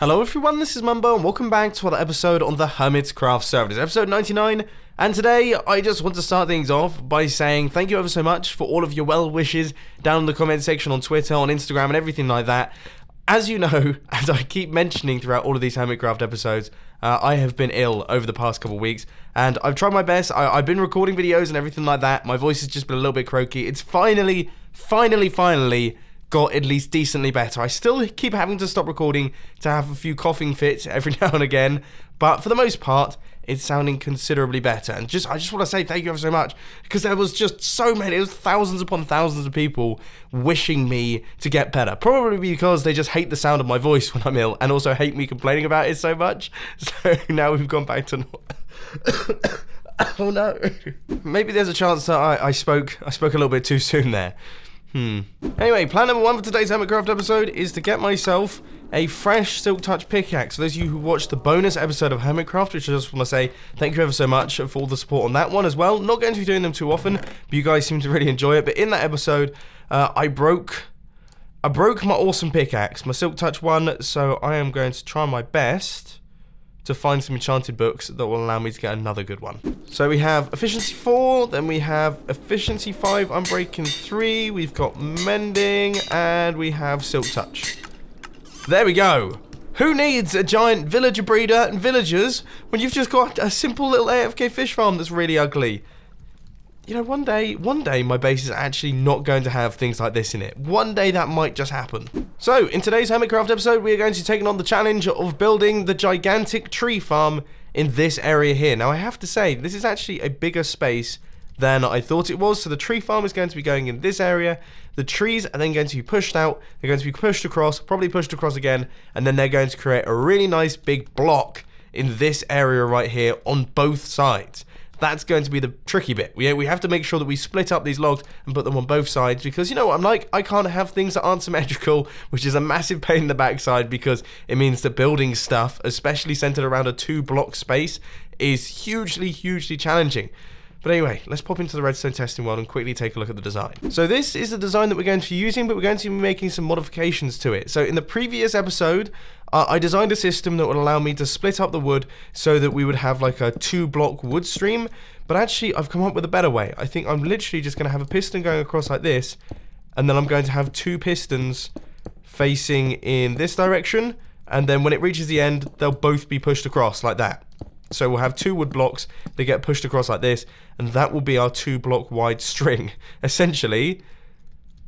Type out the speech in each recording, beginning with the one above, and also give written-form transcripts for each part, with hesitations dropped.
Hello everyone, this is Mumbo and welcome back to another episode on the Hermitcraft server. It's episode 99, and today I just want to start things off by saying thank you ever so much for all of your well wishes down in the comment section on Twitter, on Instagram and everything like that. As you know, as I keep mentioning throughout all of these Hermitcraft episodes, I have been ill over the past couple of weeks, and I've tried my best. I've been recording videos and everything like that. My voice has just been a little bit croaky. It's finally got at least decently better. I still keep having to stop recording to have a few coughing fits every now and again, but for the most part, it's sounding considerably better. And I just want to say thank you ever so much, because there was just so many, it was thousands upon thousands of people wishing me to get better. Probably because they just hate the sound of my voice when I'm ill, and also hate me complaining about it so much. So now we've gone back to oh no. Maybe there's a chance that I spoke a little bit too soon there. Anyway, plan number one for today's Hermitcraft episode is to get myself a fresh Silk Touch pickaxe. For those of you who watched the bonus episode of Hermitcraft, which I just want to say thank you ever so much for all the support on that one as well. Not going to be doing them too often, but you guys seem to really enjoy it. But in that episode, I broke my awesome pickaxe, my Silk Touch one, so I am going to try my best to find some enchanted books that will allow me to get another good one. So we have Efficiency 4, then we have Efficiency 5, Unbreaking 3, we've got Mending, and we have Silk Touch. There we go! Who needs a giant villager breeder and villagers when you've just got a simple little AFK fish farm that's really ugly? You know, one day my base is actually not going to have things like this in it. One day that might just happen. So, in today's Hermitcraft episode, we are going to be taking on the challenge of building the gigantic tree farm in this area here. Now, I have to say, this is actually a bigger space than I thought it was. So the tree farm is going to be going in this area. The trees are then going to be pushed out. They're going to be pushed across, probably pushed across again, and then they're going to create a really nice big block in this area right here on both sides. That's going to be the tricky bit. We have to make sure that we split up these logs and put them on both sides, because you know what I'm like? I can't have things that aren't symmetrical, which is a massive pain in the backside, because it means that building stuff, especially centered around a 2-block space, is hugely challenging. But anyway, let's pop into the redstone testing world and quickly take a look at the design. So this is the design that we're going to be using, but we're going to be making some modifications to it. So in the previous episode, I designed a system that would allow me to split up the wood so that we would have like a 2-block wood stream. But actually, I've come up with a better way. I think I'm literally just going to have a piston going across like this, and then I'm going to have 2 pistons facing in this direction, and then when it reaches the end, they'll both be pushed across like that. So we'll have 2 wood blocks, they get pushed across like this, and that will be our 2-block wide string, essentially.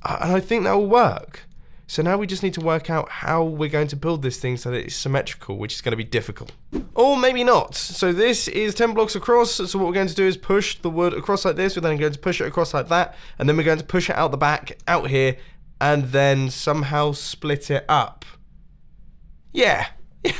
And I think that will work. So now we just need to work out how we're going to build this thing so that it's symmetrical, which is going to be difficult. Or maybe not. So this is 10 blocks across, so what we're going to do is push the wood across like this, we're then going to push it across like that, and then we're going to push it out the back, out here, and then somehow split it up. Yeah,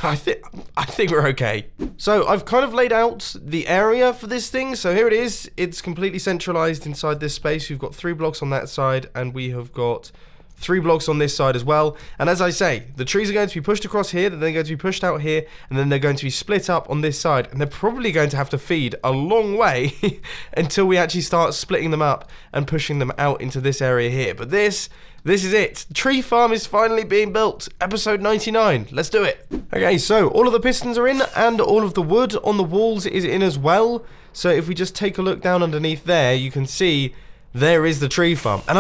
I think we're okay. So I've kind of laid out the area for this thing. So here it is. It's completely centralized inside this space. We've got 3 blocks on that side, and we have got 3 blocks on this side as well. And as I say, the trees are going to be pushed across here, then they're going to be pushed out here, and then they're going to be split up on this side. And they're probably going to have to feed a long way until we actually start splitting them up and pushing them out into this area here. But this is it. The tree farm is finally being built. Episode 99. Let's do it. Okay, so all of the pistons are in, and all of the wood on the walls is in as well. So if we just take a look down underneath there, you can see there is the tree farm. And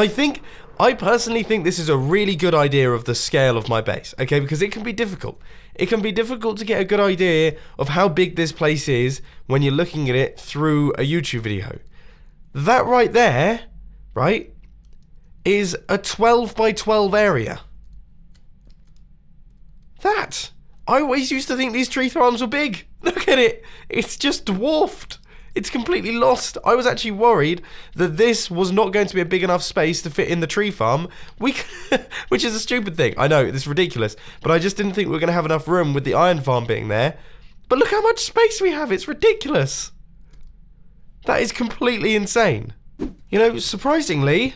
I personally think this is a really good idea of the scale of my base, okay? Because it can be difficult. It can be difficult to get a good idea of how big this place is when you're looking at it through a YouTube video. That right there, right, is a 12 by 12 area. That! I always used to think these tree farms were big. Look at it. It's just dwarfed. It's completely lost. I was actually worried that this was not going to be a big enough space to fit in the tree farm, which is a stupid thing. I know, it's ridiculous, but I just didn't think we were going to have enough room with the iron farm being there. But look how much space we have. It's ridiculous. That is completely insane. You know, surprisingly,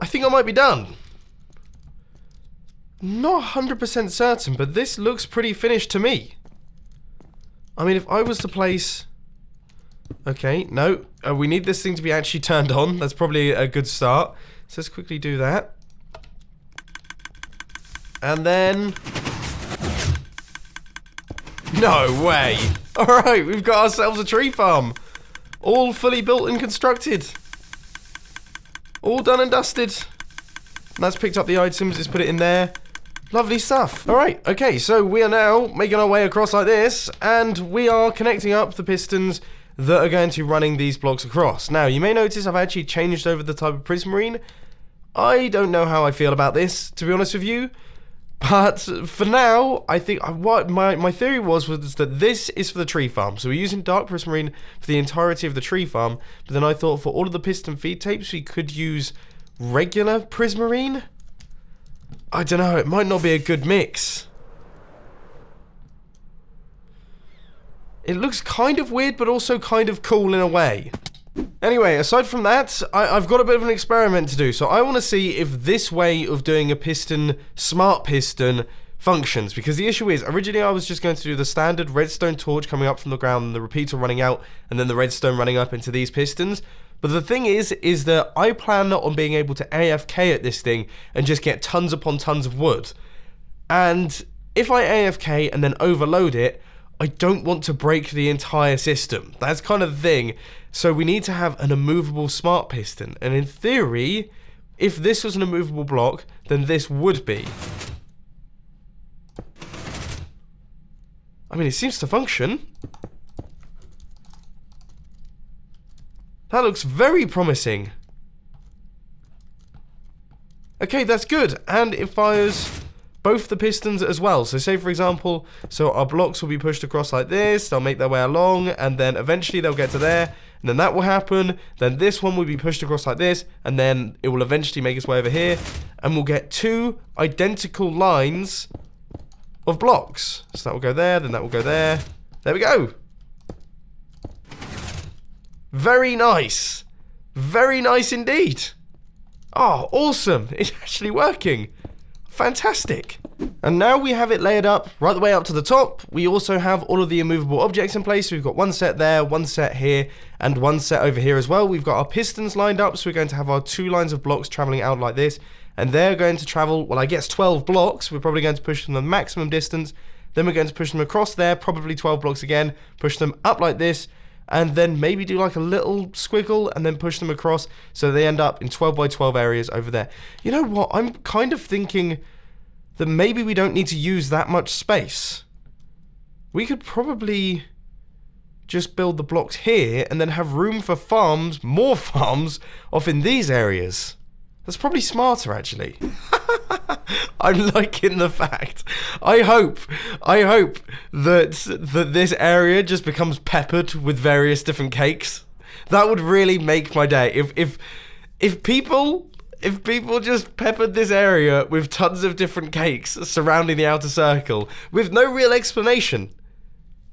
I think I might be done. Not 100% certain, but this looks pretty finished to me. I mean, if I was to place... Okay, no. We need this thing to be actually turned on. That's probably a good start. So let's quickly do that. And then No way. Alright, we've got ourselves a tree farm. All fully built and constructed. All done and dusted. And that's picked up the items, let's put it in there. Lovely stuff. Alright, okay, so we are now making our way across like this, and we are connecting up the pistons that are going to be running these blocks across. Now, you may notice I've actually changed over the type of prismarine. I don't know how I feel about this, to be honest with you. But for now, I think what my theory was that this is for the tree farm. So we're using dark prismarine for the entirety of the tree farm. But then I thought for all of the piston feed tapes, we could use regular prismarine. I don't know, it might not be a good mix. It looks kind of weird, but also kind of cool in a way. Anyway, aside from that, I've got a bit of an experiment to do. So I want to see if this way of doing a piston, smart piston, functions. Because the issue is, originally I was just going to do the standard redstone torch coming up from the ground, and the repeater running out, and then the redstone running up into these pistons. But the thing is that I plan on being able to AFK at this thing and just get tons upon tons of wood. And if I AFK and then overload it, I don't want to break the entire system. That's kind of the thing. So we need to have an immovable smart piston. And in theory, if this was an immovable block, then this would be. I mean, it seems to function. That looks very promising. Okay, that's good. And it fires both the pistons as well. So say, for example, so our blocks will be pushed across like this. They'll make their way along, and then eventually they'll get to there. And then that will happen. Then this one will be pushed across like this, and then it will eventually make its way over here. And we'll get two identical lines of blocks. So that will go there, then that will go there. There we go. Very nice. Very nice indeed. Oh, awesome. It's actually working. Fantastic. And now we have it layered up right the way up to the top. We also have all of the immovable objects in place. So we've got one set there, one set here, and one set over here as well. We've got our pistons lined up. So we're going to have our two lines of blocks traveling out like this. And they're going to travel, well, I guess 12 blocks. We're probably going to push them the maximum distance. Then we're going to push them across there, probably 12 blocks again. Push them up like this. And then maybe do like a little squiggle and then push them across so they end up in 12 by 12 areas over there. You know what? I'm kind of thinking that maybe we don't need to use that much space. We could probably just build the blocks here and then have room for farms, more farms, off in these areas. That's probably smarter, actually. I'm liking the fact. I hope that this area just becomes peppered with various different cakes. That would really make my day. If people just peppered this area with tons of different cakes surrounding the outer circle with no real explanation.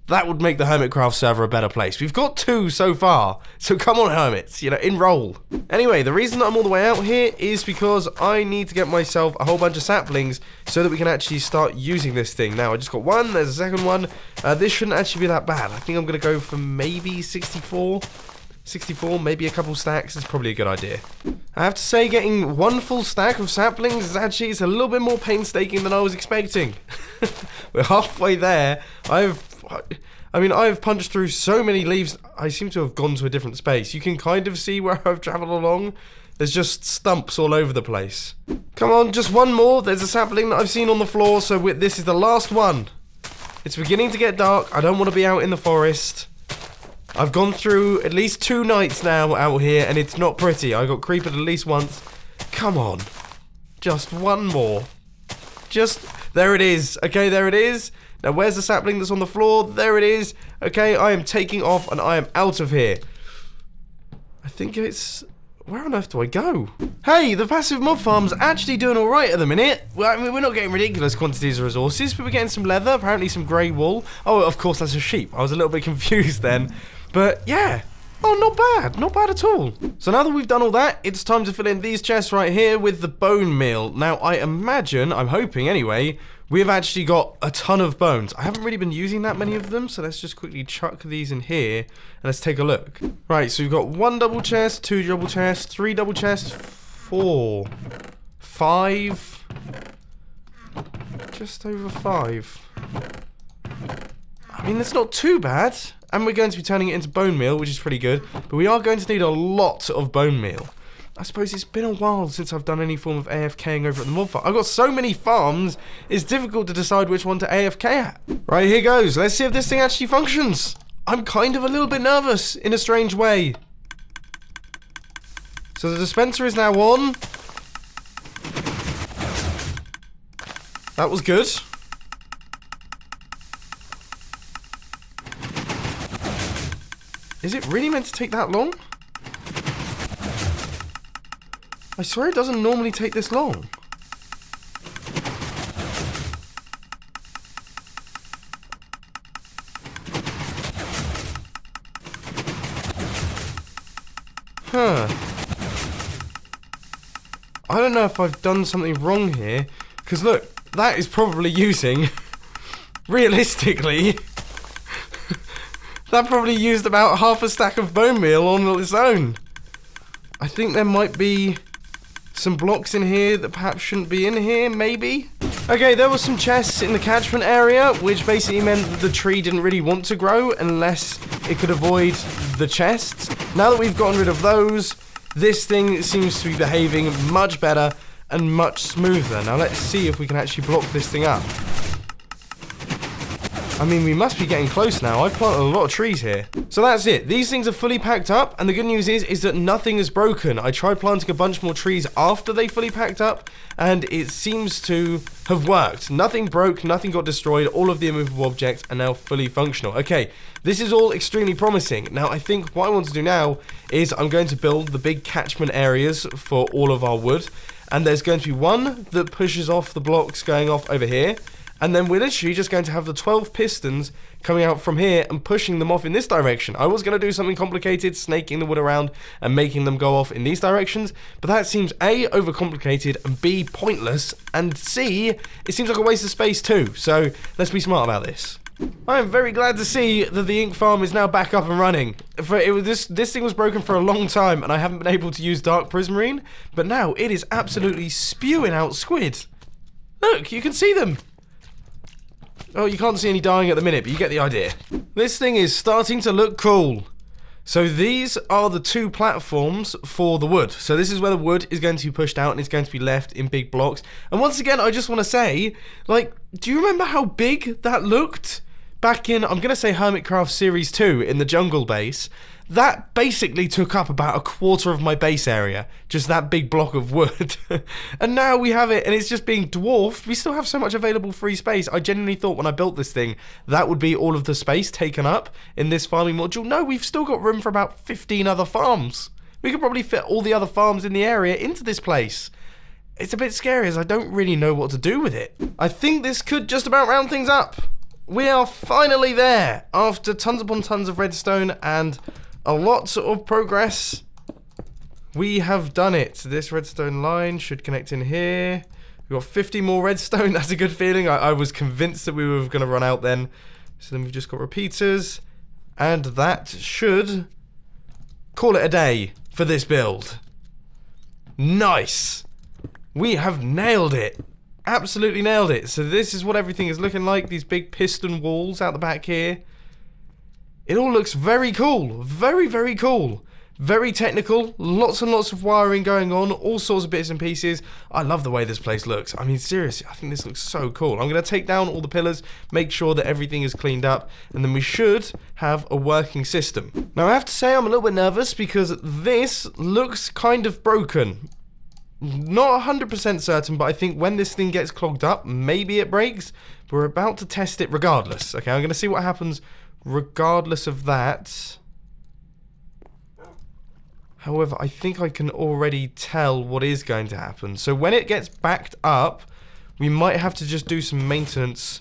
That would make the Hermitcraft server a better place. We've got 2 so far, so come on, Hermits, you know, enroll. Anyway, the reason that I'm all the way out here is because I need to get myself a whole bunch of saplings so that we can actually start using this thing. Now, I just got one, there's a second one. This shouldn't actually be that bad. I think I'm going to go for maybe 64, maybe a couple stacks is probably a good idea. I have to say, getting one full stack of saplings is actually, it's a little bit more painstaking than I was expecting. We're halfway there. I've punched through so many leaves. I seem to have gone to a different space. You can kind of see where I've traveled along. There's just stumps all over the place. Come on, just one more. There's a sapling that I've seen on the floor, so this is the last one. It's beginning to get dark. I don't want to be out in the forest. I've gone through at least 2 nights now out here, and it's not pretty. I got creeped at least once. Come on. Just one more. There it is. Okay, there it is. Now, where's the sapling that's on the floor? There it is. Okay, I am taking off and I am out of here. I think it's... Where on earth do I go? Hey, the passive mob farm's actually doing alright at the minute. Well, I mean, we're not getting ridiculous quantities of resources, but we're getting some leather, apparently some grey wool. Oh, of course, that's a sheep. I was a little bit confused then. But, yeah. Oh, not bad. Not bad at all. So now that we've done all that, it's time to fill in these chests right here with the bone meal. Now, I imagine, I'm hoping anyway, we have actually got a ton of bones. I haven't really been using that many of them, so let's just quickly chuck these in here and let's take a look. Right, so we've got 1 double chest, 2 double chests, 3 double chests, 4, 5, just over 5. I mean, it's not too bad. And we're going to be turning it into bone meal, which is pretty good. But we are going to need a lot of bone meal. I suppose it's been a while since I've done any form of AFKing over at the mob farm. I've got so many farms, it's difficult to decide which one to AFK at. Right, here goes. Let's see if this thing actually functions. I'm kind of a little bit nervous in a strange way. So the dispenser is now on. That was good. Is it really meant to take that long? I swear it doesn't normally take this long. Huh. I don't know if I've done something wrong here. Because look, that is probably using... realistically... that probably used about half a stack of bone meal on its own. I think there might be... some blocks in here that perhaps shouldn't be in here, maybe? Okay, there were some chests in the catchment area, which basically meant that the tree didn't really want to grow unless it could avoid the chests. Now that we've gotten rid of those, this thing seems to be behaving much better and much smoother. Now let's see if we can actually block this thing up. I mean, we must be getting close now. I've planted a lot of trees here. So that's it. These things are fully packed up, and the good news is that nothing is broken. I tried planting a bunch more trees after they fully packed up, and it seems to have worked. Nothing broke, nothing got destroyed. All of the immovable objects are now fully functional. Okay, this is all extremely promising. Now, I think what I want to do now is I'm going to build the big catchment areas for all of our wood, and there's going to be one that pushes off the blocks going off over here. And then we're literally just going to have the 12 pistons coming out from here and pushing them off in this direction. I was going to do something complicated, snaking the wood around and making them go off in these directions, but that seems A, overcomplicated, and B, pointless, and C, it seems like a waste of space too. So let's be smart about this. I am very glad to see that the ink farm is now back up and running. This thing was broken for a long time and I haven't been able to use dark prismarine, but now it is absolutely spewing out squid. Look, you can see them. Oh, you can't see any dying at the minute, but you get the idea. This thing is starting to look cool. So these are the two platforms for the wood. So this is where the wood is going to be pushed out and it's going to be left in big blocks. And once again, I just want to say, like, do you remember how big that looked back in, I'm going to say Hermitcraft Series 2 in the jungle base? That basically took up about a quarter of my base area, just that big block of wood. And now we have it, and it's just being dwarfed. We still have so much available free space. I genuinely thought when I built this thing, that would be all of the space taken up in this farming module. No, we've still got room for about 15 other farms. We could probably fit all the other farms in the area into this place. It's a bit scary as I don't really know what to do with it. I think this could just about round things up. We are finally there after tons upon tons of redstone and a lot of progress. We have done it. This redstone line should connect in here. We've got 50 more redstone. That's a good feeling. I was convinced that we were going to run out then. So then we've just got repeaters. And that should call it a day for this build. Nice. We have nailed it. Absolutely nailed it. So this is what everything is looking like. These big piston walls out the back here. It all looks very cool. Very, very cool. Very technical. Lots and lots of wiring going on. All sorts of bits and pieces. I love the way this place looks. I mean, seriously, I think this looks so cool. I'm going to take down all the pillars, make sure that everything is cleaned up, and then we should have a working system. Now, I have to say I'm a little bit nervous because this looks kind of broken. Not 100% certain, but I think when this thing gets clogged up, maybe it breaks. But we're about to test it regardless. Okay, I'm going to see what happens regardless of that. However, I think I can already tell what is going to happen. So when it gets backed up, we might have to just do some maintenance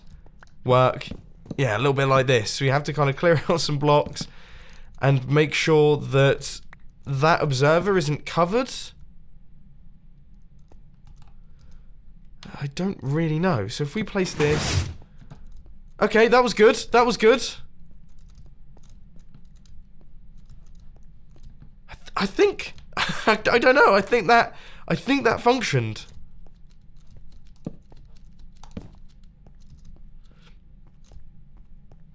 work. Yeah, a little bit like this. So we have to kind of clear out some blocks and make sure that that observer isn't covered. I don't really know. So if we place this... Okay, that was good. That was good. I think... I don't know. I think that functioned.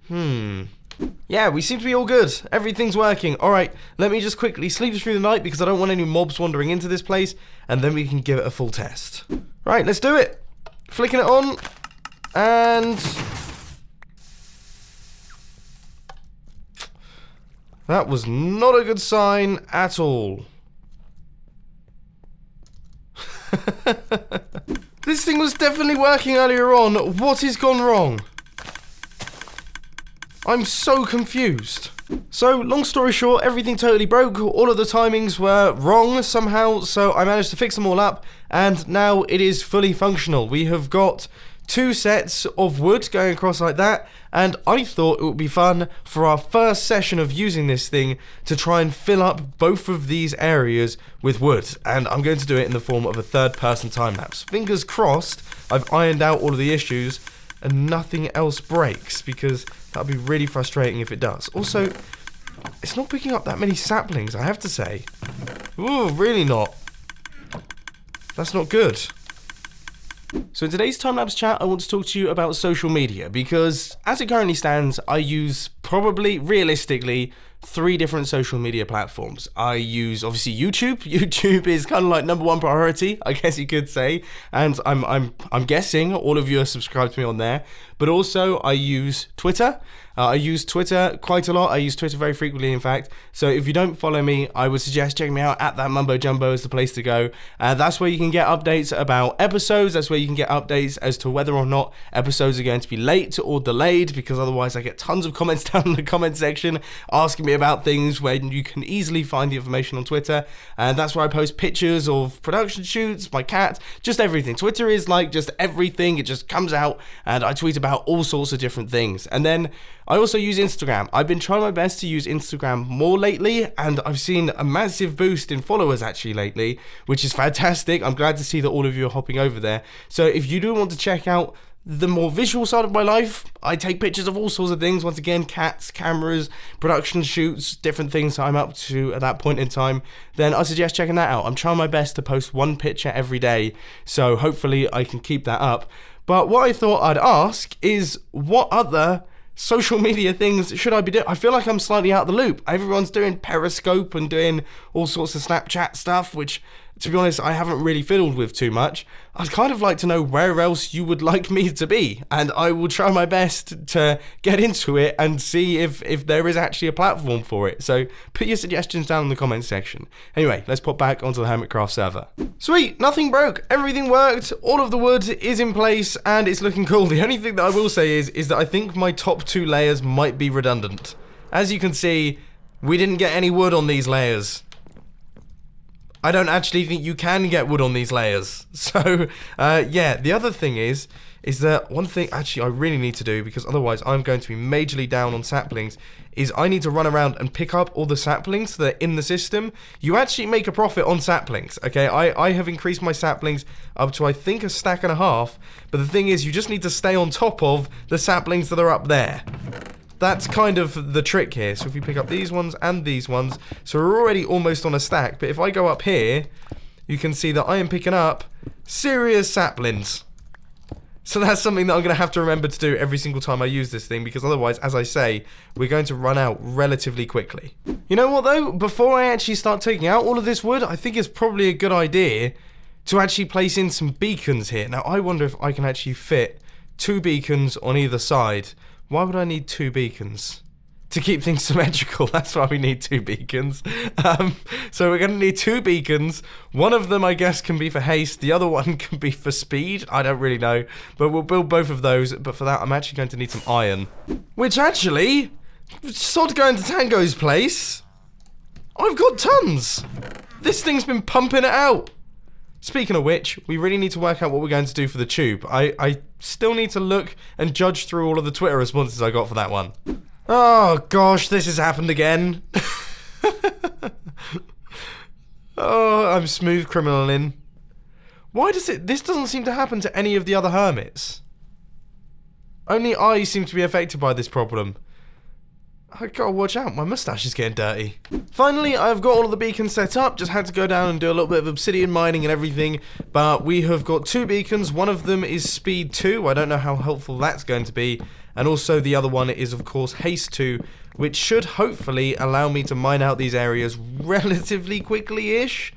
Yeah, we seem to be all good. Everything's working. Alright, let me just quickly sleep through the night because I don't want any mobs wandering into this place, and then we can give it a full test. Right, let's do it. Flicking it on, and... that was not a good sign at all. This thing was definitely working earlier on. What has gone wrong? I'm so confused. So, long story short, everything totally broke. All of the timings were wrong somehow, so I managed to fix them all up, and now it is fully functional. We have got 2 sets of wood going across like that, and I thought it would be fun for our first session of using this thing to try and fill up both of these areas with wood, and I'm going to do it in the form of a third-person time-lapse. Fingers crossed I've ironed out all of the issues and nothing else breaks, because that would be really frustrating if it does. Also, it's not picking up that many saplings, I have to say. Ooh, really not. That's not good. So in today's time-lapse chat, I want to talk to you about social media, because as it currently stands, I use probably, realistically, 3 different social media platforms. I use, obviously, YouTube. YouTube is kind of like #1 priority, I guess you could say, and I'm guessing all of you are subscribed to me on there. But also, I use Twitter. I use Twitter quite a lot. I use Twitter very frequently, in fact. So if you don't follow me, I would suggest checking me out at that Mumbo Jumbo is the place to go. That's where you can get updates about episodes. That's where you can get updates as to whether or not episodes are going to be late or delayed, because otherwise I get tons of comments down in the comment section asking me about things where you can easily find the information on Twitter. And that's where I post pictures of production shoots, my cat, just everything. Twitter is like just everything. It just comes out and I tweet about all sorts of different things. And then I also use Instagram. I've been trying my best to use Instagram more lately, and I've seen a massive boost in followers actually lately, which is fantastic. I'm glad to see that all of you are hopping over there. So if you do want to check out the more visual side of my life, I take pictures of all sorts of things. Once again, cats, cameras, production shoots, different things I'm up to at that point in time, then I suggest checking that out. I'm trying my best to post 1 picture every day, so hopefully I can keep that up. But what I thought I'd ask is, what other social media things should I be doing? I feel like I'm slightly out of the loop. Everyone's doing Periscope and doing all sorts of Snapchat stuff, which, to be honest, I haven't really fiddled with too much. I'd kind of like to know where else you would like me to be, and I will try my best to get into it and see if there is actually a platform for it. So put your suggestions down in the comments section. Anyway, let's pop back onto the Hermitcraft server. Sweet, nothing broke, everything worked, all of the wood is in place, and it's looking cool. The only thing that I will say is that I think my top 2 layers might be redundant. As you can see, we didn't get any wood on these layers. I don't actually think you can get wood on these layers. So, yeah, the other thing is that one thing actually I really need to do, because otherwise I'm going to be majorly down on saplings, is I need to run around and pick up all the saplings that are in the system. You actually make a profit on saplings, okay? I have increased my saplings up to, I think, 1.5 stacks, but the thing is, you just need to stay on top of the saplings that are up there. That's kind of the trick here. So if we pick up these ones and these ones, so we're already almost on a stack, but if I go up here, you can see that I am picking up serious saplings. So that's something that I'm going to have to remember to do every single time I use this thing, because otherwise, as I say, we're going to run out relatively quickly. You know what though? Before I actually start taking out all of this wood, I think it's probably a good idea to actually place in some beacons here. Now, I wonder if I can actually fit 2 beacons on either side. Why would I need 2 beacons? To keep things symmetrical, that's why we need 2 beacons. So we're going to need 2 beacons. One of them, I guess, can be for haste. The other one can be for speed. I don't really know. But we'll build both of those. But for that, I'm actually going to need some iron. Which actually, sod going to Tango's place, I've got tons. This thing's been pumping it out. Speaking of which, we really need to work out what we're going to do for the tube. I still need to look and judge through all of the Twitter responses I got for that one. Oh gosh, this has happened again. Oh, I'm smooth criminaling. Why does this doesn't seem to happen to any of the other hermits? Only I seem to be affected by this problem. I gotta watch out, my mustache is getting dirty. Finally, I've got all of the beacons set up, just had to go down and do a little bit of obsidian mining and everything, but we have got 2 beacons, one of them is speed 2, I don't know how helpful that's going to be, And also the other one is, of course, Haste 2, which should hopefully allow me to mine out these areas relatively quickly-ish.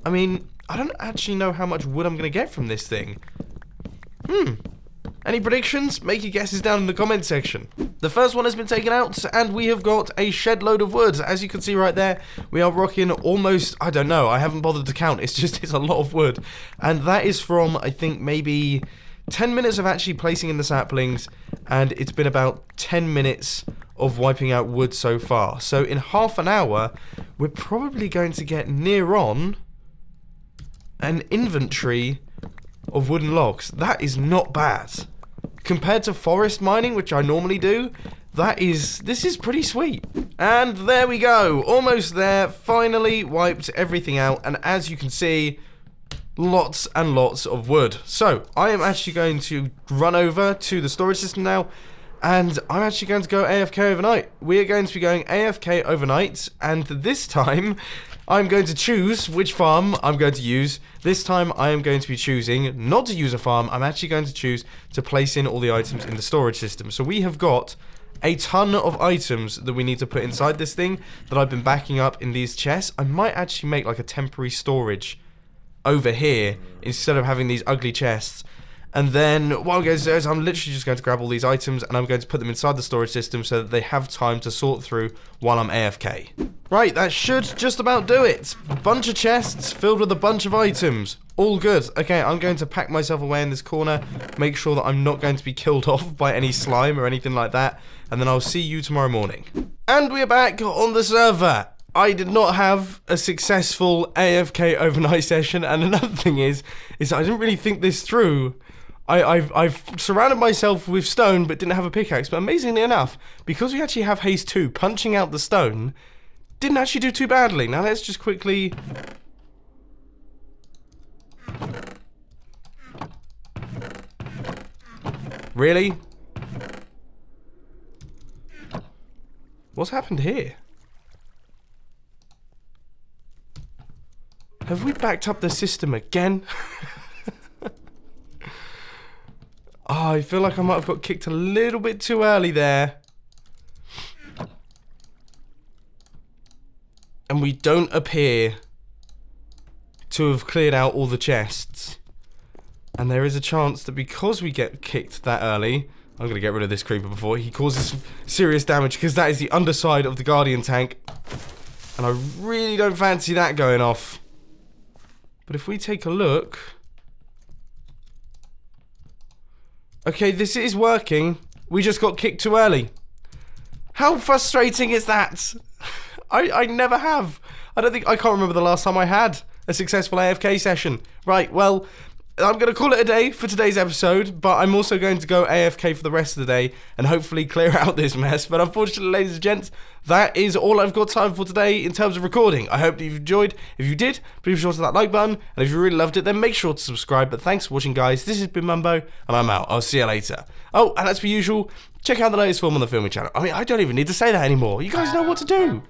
I mean, I don't actually know how much wood I'm going to get from this thing. Any predictions? Make your guesses down in the comment section. The first one has been taken out, and we have got a shed load of wood. As you can see right there, we are rocking almost, I don't know, I haven't bothered to count. It's a lot of wood. And that is from, I think, maybe 10 minutes of actually placing in the saplings, and it's been about 10 minutes of wiping out wood so far. So in half an hour, we're probably going to get near on an inventory of wooden logs. That is not bad. Compared to forest mining, which I normally do, this is pretty sweet. And there we go, almost there, finally wiped everything out, and as you can see, lots and lots of wood. So, I am actually going to run over to the storage system now, and I'm actually going to go AFK overnight. We are going to be going AFK overnight, and this time, I'm going to choose which farm I'm going to use. This time I am going to be choosing not to use a farm. I'm actually going to choose to place in all the items in the storage system. So we have got a ton of items that we need to put inside this thing that I've been backing up in these chests. I might actually make like a temporary storage over here instead of having these ugly chests. And then what I'm going to do is I'm literally just going to grab all these items and I'm going to put them inside the storage system so that they have time to sort through while I'm AFK. Right, that should just about do it. A bunch of chests filled with a bunch of items. All good. Okay, I'm going to pack myself away in this corner, make sure that I'm not going to be killed off by any slime or anything like that, and then I'll see you tomorrow morning. And we're back on the server. I did not have a successful AFK overnight session, and another thing is I didn't really think this through. I've surrounded myself with stone but didn't have a pickaxe, but amazingly enough, because we actually have Haste 2, punching out the stone didn't actually do too badly. Now let's just quickly... Really? What's happened here? Have we backed up the system again? Oh, I feel like I might have got kicked a little bit too early there. And we don't appear to have cleared out all the chests. And there is a chance that because we get kicked that early, I'm going to get rid of this creeper before he causes serious damage, because that is the underside of the Guardian tank. And I really don't fancy that going off. But if we take a look... Okay, this is working. We just got kicked too early. How frustrating is that? I never have. I can't remember the last time I had a successful AFK session. Right, well, I'm going to call it a day for today's episode, but I'm also going to go AFK for the rest of the day and hopefully clear out this mess. But unfortunately, ladies and gents, that is all I've got time for today in terms of recording. I hope that you've enjoyed. If you did, please be sure to hit that like button. And if you really loved it, then make sure to subscribe. But thanks for watching, guys. This has been Mumbo, and I'm out. I'll see you later. Oh, and as per usual, check out the latest film on the filming channel. I mean, I don't even need to say that anymore. You guys know what to do.